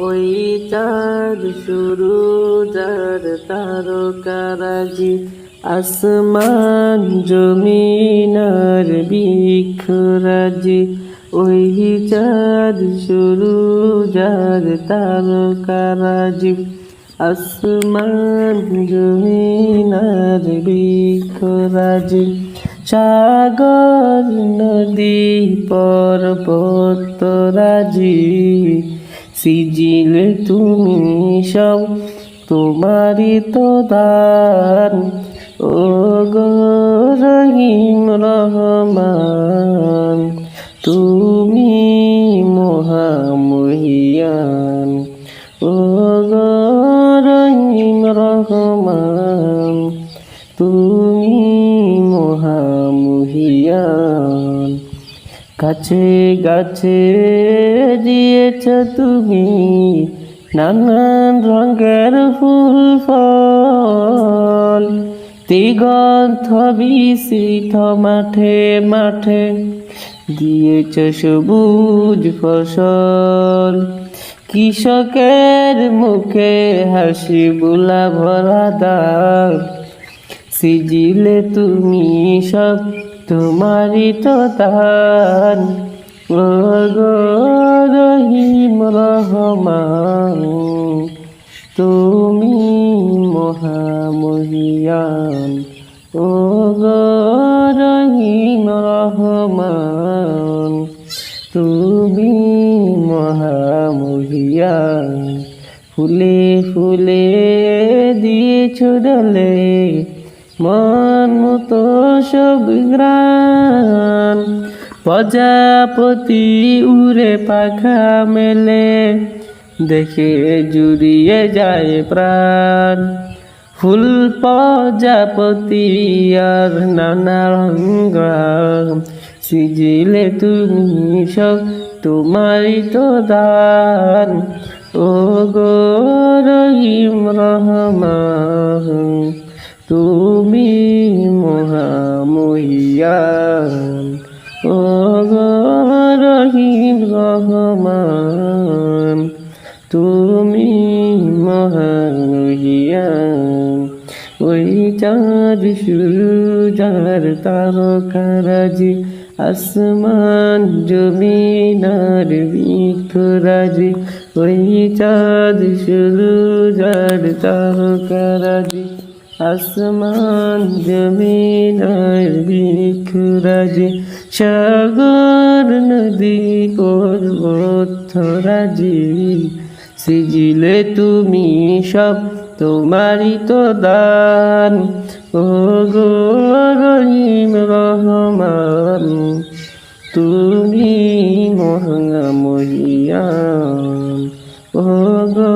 ওই চাঁদ শুরু যার তারকারাজি, আসমান জমিনার বৃক্ষরাজি। ওই চাঁদ শুরু যার তারকারাজি, আসমান জমিনার বৃক্ষরাজি। সাগর নদী পর্বতরাজি, সিজিলে তুমি সব তোমারই তো দান। ও গো রহিম রহমান, তুমি মহামহিয়ান। ও গো রহিম রহমান, তুমি মহামহিয়ান। গাছে গাছে দিয়েছ তুমি নানান রঙের ফুল ফল, দিগন্ত বিস্তৃত মাঠে মাঠে দিয়েছ সবুজ ফসল। কৃষকের মুখে হাসি বুলা ভরা দাও, সিজিলে তুমি সব তোমারই তো দান। ও গো রহিম রহমান, তুমি মহামহিয়ান। ও গো রহিম রহমান, তুমি মহামহিয়ান। ফুলে ফুলে দিয়েছ ডালে মন মতো সব গ্রান, প্রজাপতি উড়ে পাখা মেলে দেখে জুড়িয়ে যায় প্রাণ। ফুল প্রজাপতি আর নানা রঙ, সিজিলে তুমি সব তোমারই তো দান। ও গো রহিম রহমান, তুমি মহামহিয়ান। ও গো রহিম রহমান, তুমি মহামহিয়ান। ওই চাঁদ শুরু যার তারকারাজি, আসমান জমিনার বৃক্ষরাজি। ওই চাঁদ শুরু যার তারকারাজি, আসমান জমিনার বৃক্ষরাজি। সাগর নদী পর্বতরাজি, সিজিলে তুমি সব তোমারই তো দান। ও গো রহিম রহমান, তুমি মহামহিয়ান। ও গো